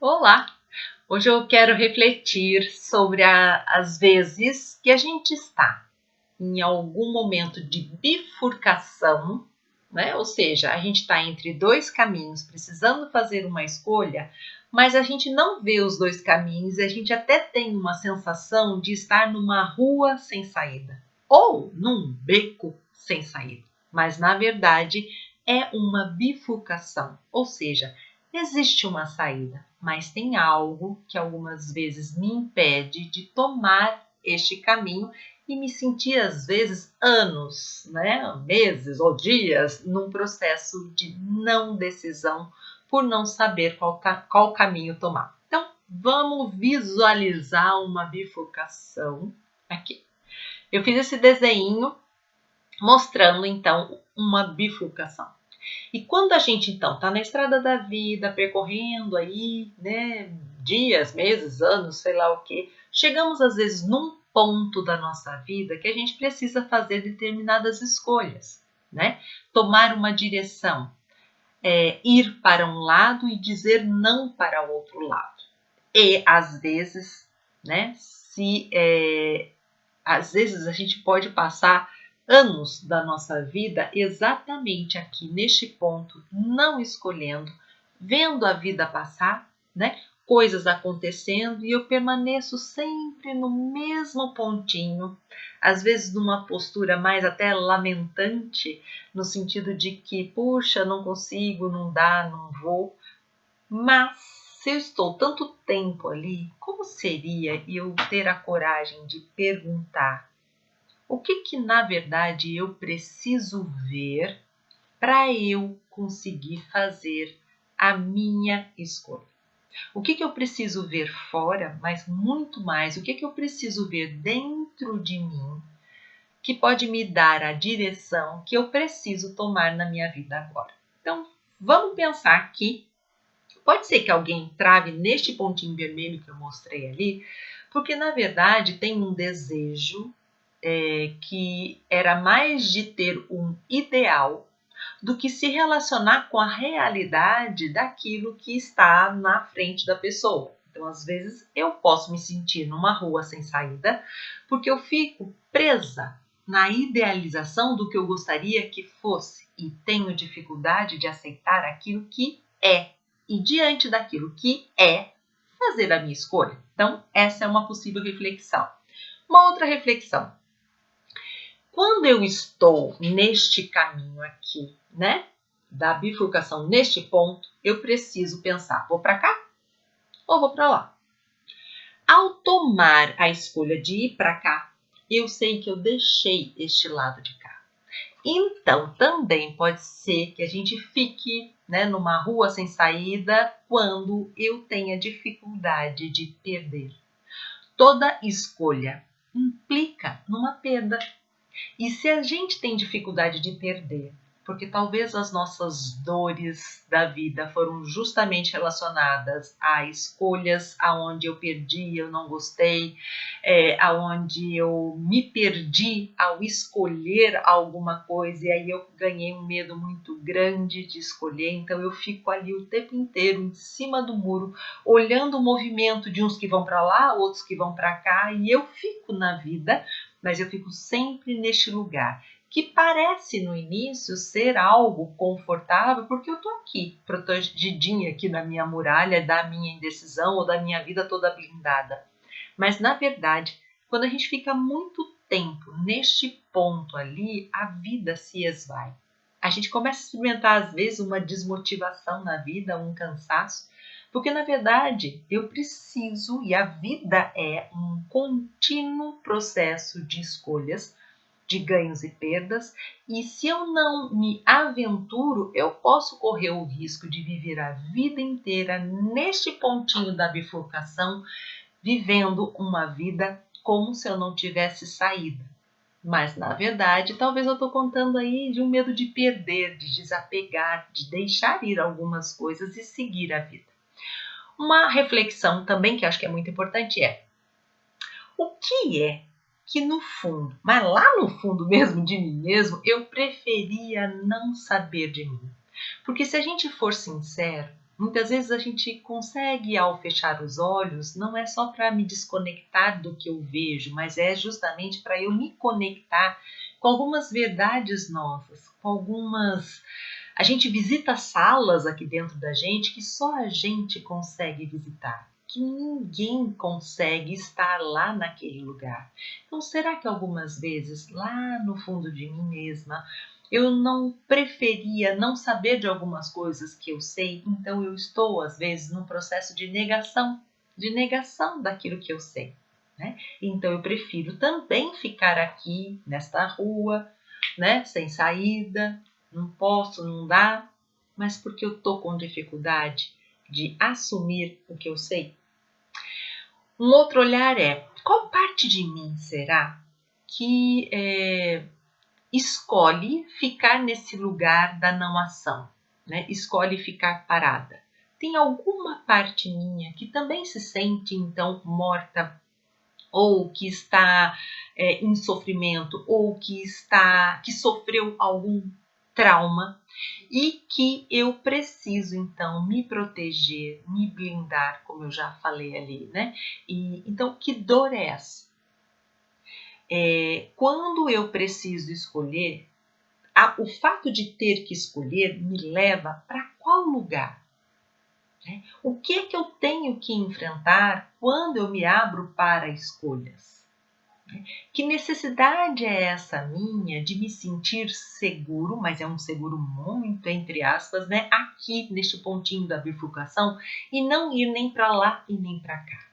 Olá! Hoje eu quero refletir sobre as vezes que a gente está em algum momento de bifurcação, né? Ou seja, a gente está entre dois caminhos, precisando fazer uma escolha, mas a gente não vê os dois caminhos e a gente até tem uma sensação de estar numa rua sem saída ou num beco sem saída. Mas na verdade é uma bifurcação, ou seja, existe uma saída, mas tem algo que algumas vezes me impede de tomar este caminho e me sentir, às vezes, anos, né, meses ou dias num processo de não decisão por não saber qual caminho tomar. Então, vamos visualizar uma bifurcação aqui. Eu fiz esse desenho mostrando, então, uma bifurcação. E quando a gente, então, está na estrada da vida, percorrendo aí, né, dias, meses, anos, sei lá o quê, chegamos, às vezes, num ponto da nossa vida que a gente precisa fazer determinadas escolhas, né? Tomar uma direção, ir para um lado e dizer não para o outro lado. E, às vezes, né, às vezes a gente pode passar anos da nossa vida exatamente aqui neste ponto, não escolhendo, vendo a vida passar, né? Coisas acontecendo e eu permaneço sempre no mesmo pontinho, às vezes numa postura mais até lamentante, no sentido de que, puxa, não consigo, não dá, não vou, mas se eu estou tanto tempo ali, como seria eu ter a coragem de perguntar o que na verdade eu preciso ver para eu conseguir fazer a minha escolha? O que eu preciso ver fora, mas muito mais, o que eu preciso ver dentro de mim que pode me dar a direção que eu preciso tomar na minha vida agora? Então, vamos pensar aqui. Pode ser que alguém trave neste pontinho vermelho que eu mostrei ali, porque na verdade tem um desejo que era mais de ter um ideal do que se relacionar com a realidade daquilo que está na frente da pessoa. Então, às vezes, eu posso me sentir numa rua sem saída porque eu fico presa na idealização do que eu gostaria que fosse e tenho dificuldade de aceitar aquilo que é. E diante daquilo que é, fazer a minha escolha. Então, essa é uma possível reflexão. Uma outra reflexão. Quando eu estou neste caminho aqui, né, da bifurcação, neste ponto, eu preciso pensar, vou para cá ou vou para lá? Ao tomar a escolha de ir para cá, eu sei que eu deixei este lado de cá. Então, também pode ser que a gente fique, né, numa rua sem saída quando eu tenha dificuldade de perder. Toda escolha implica numa perda. E se a gente tem dificuldade de perder, porque talvez as nossas dores da vida foram justamente relacionadas a escolhas aonde eu perdi, eu não gostei, aonde eu me perdi ao escolher alguma coisa e aí eu ganhei um medo muito grande de escolher, então eu fico ali o tempo inteiro em cima do muro, olhando o movimento de uns que vão para lá, outros que vão para cá, e eu fico na vida, mas eu fico sempre neste lugar, que parece no início ser algo confortável, porque eu estou aqui, protegidinha aqui na minha muralha da minha indecisão ou da minha vida toda blindada. Mas, na verdade, quando a gente fica muito tempo neste ponto ali, a vida se esvai. A gente começa a experimentar, às vezes, uma desmotivação na vida, um cansaço, porque, na verdade, eu preciso, e a vida é um contínuo processo de escolhas, de ganhos e perdas, e se eu não me aventuro, eu posso correr o risco de viver a vida inteira neste pontinho da bifurcação, vivendo uma vida como se eu não tivesse saída. Mas, na verdade, talvez eu estou contando aí de um medo de perder, de desapegar, de deixar ir algumas coisas e seguir a vida. Uma reflexão também que acho que é muito importante é: o que é que no fundo, mas lá no fundo mesmo de mim eu preferia não saber de mim? Porque se a gente for sincero, Muitas vezes a gente consegue, ao fechar os olhos, não é só para me desconectar do que eu vejo, mas é justamente para eu me conectar com algumas verdades nossas, com algumas. A gente visita salas aqui dentro da gente que só a gente consegue visitar, que ninguém consegue estar lá naquele lugar. Então, será que algumas vezes, lá no fundo de mim mesma, eu não preferia não saber de algumas coisas que eu sei, então eu estou, às vezes, num processo de negação daquilo que eu sei, né? Então eu prefiro também ficar aqui, nesta rua, né? Sem saída, não posso, não dá, mas porque eu estou com dificuldade de assumir o que eu sei. Um outro olhar é, qual parte de mim será que escolhe ficar nesse lugar da não ação, né? Escolhe ficar parada. Tem alguma parte minha que também se sente então morta, ou que está em sofrimento, ou que sofreu algum trauma e que eu preciso então me proteger, me blindar, como eu já falei ali, né? E então que dor é essa? Quando eu preciso escolher, o fato de ter que escolher me leva para qual lugar? Né? O que é que eu tenho que enfrentar quando eu me abro para escolhas? Que necessidade é essa minha de me sentir seguro, mas é um seguro muito entre aspas, né? Aqui neste pontinho da bifurcação e não ir nem para lá e nem para cá.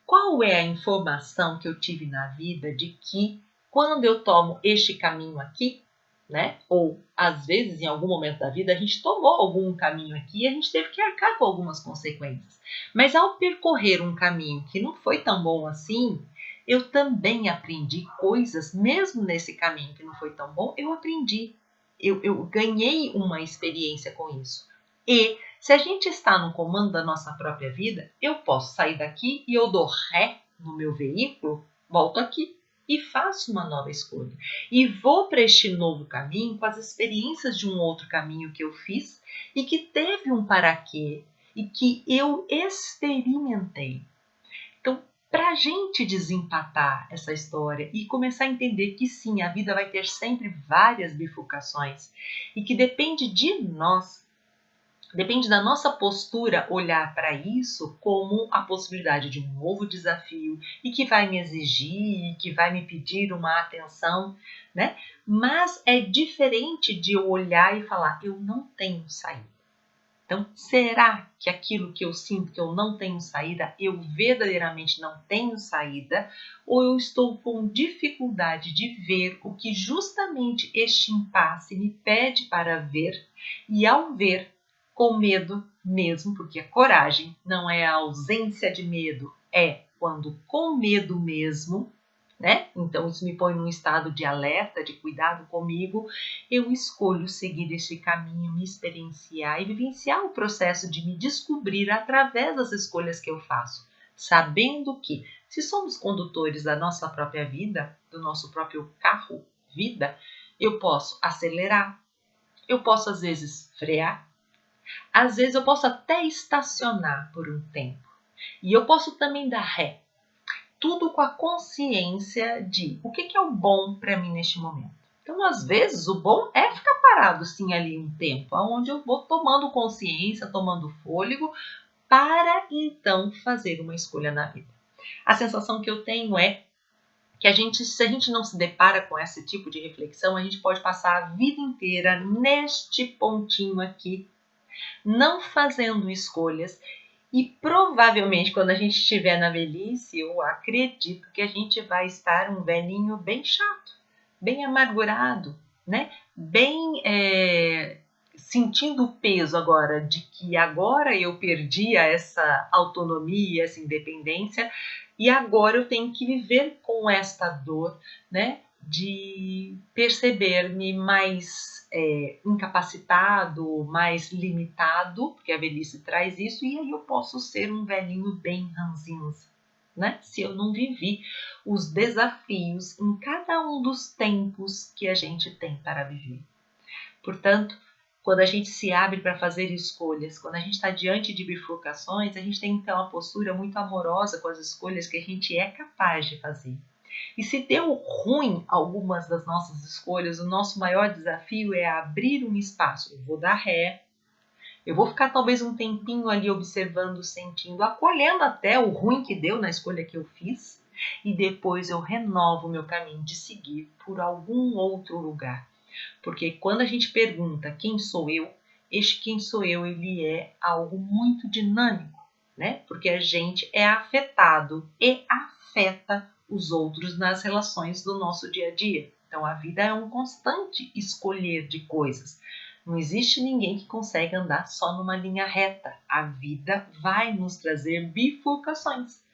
Qual é a informação que eu tive na vida de que quando eu tomo este caminho aqui, né? Ou às vezes em algum momento da vida a gente tomou algum caminho aqui e a gente teve que arcar com algumas consequências. Mas ao percorrer um caminho que não foi tão bom assim, eu também aprendi coisas, mesmo nesse caminho que não foi tão bom, eu aprendi. Eu ganhei uma experiência com isso. E se a gente está no comando da nossa própria vida, eu posso sair daqui e eu dou ré no meu veículo, volto aqui e faço uma nova escolha. E vou para este novo caminho com as experiências de um outro caminho que eu fiz e que teve um para quê e que eu experimentei. Então, para a gente desempatar essa história e começar a entender que sim, a vida vai ter sempre várias bifurcações e que depende de nós. Depende da nossa postura olhar para isso como a possibilidade de um novo desafio e que vai me exigir, que vai me pedir uma atenção, né? Mas é diferente de eu olhar e falar, eu não tenho saída. Então, será que aquilo que eu sinto que eu não tenho saída, eu verdadeiramente não tenho saída? Ou eu estou com dificuldade de ver o que justamente este impasse me pede para ver e ao ver, com medo mesmo, porque a coragem não é a ausência de medo, é quando com medo mesmo, né? Então isso me põe num estado de alerta, de cuidado comigo, eu escolho seguir esse caminho, me experienciar e vivenciar o processo de me descobrir através das escolhas que eu faço, sabendo que se somos condutores da nossa própria vida, do nosso próprio carro, vida, eu posso acelerar, eu posso às vezes frear, às vezes eu posso até estacionar por um tempo. E eu posso também dar ré. Tudo com a consciência de o que é o bom para mim neste momento. Então, às vezes, o bom é ficar parado sim ali um tempo, onde eu vou tomando consciência, tomando fôlego, para então fazer uma escolha na vida. A sensação que eu tenho é que se a gente não se depara com esse tipo de reflexão, a gente pode passar a vida inteira neste pontinho aqui, não fazendo escolhas e provavelmente quando a gente estiver na velhice, eu acredito que a gente vai estar um velhinho bem chato, bem amargurado, né? Bem sentindo o peso agora de que agora eu perdi essa autonomia, essa independência e agora eu tenho que viver com esta dor, né? De perceber-me mais incapacitado, mais limitado, porque a velhice traz isso, e aí eu posso ser um velhinho bem ranzinza, né? Se eu não vivi os desafios em cada um dos tempos que a gente tem para viver. Portanto, Quando a gente se abre para fazer escolhas, quando a gente está diante de bifurcações, a gente tem que ter uma postura muito amorosa com as escolhas que a gente é capaz de fazer. E se deu ruim algumas das nossas escolhas, o nosso maior desafio é abrir um espaço. Eu vou dar ré, eu vou ficar talvez um tempinho ali observando, sentindo, acolhendo até o ruim que deu na escolha que eu fiz, e depois eu renovo o meu caminho de seguir por algum outro lugar. Porque quando a gente pergunta quem sou eu, este quem sou eu, ele é algo muito dinâmico, né? Porque a gente é afetado e afeta os outros nas relações do nosso dia a dia. Então a vida é um constante escolher de coisas. Não existe ninguém que consegue andar só numa linha reta. A vida vai nos trazer bifurcações.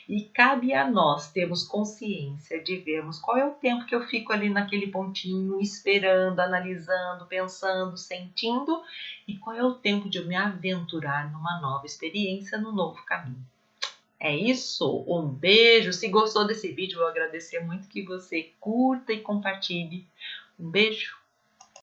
E cabe a nós termos consciência de vermos qual é o tempo que eu fico ali naquele pontinho, esperando, analisando, pensando, sentindo, e qual é o tempo de eu me aventurar numa nova experiência, num novo caminho. É isso, um beijo. Se gostou desse vídeo, eu vou agradecer muito que você curta e compartilhe. Um beijo.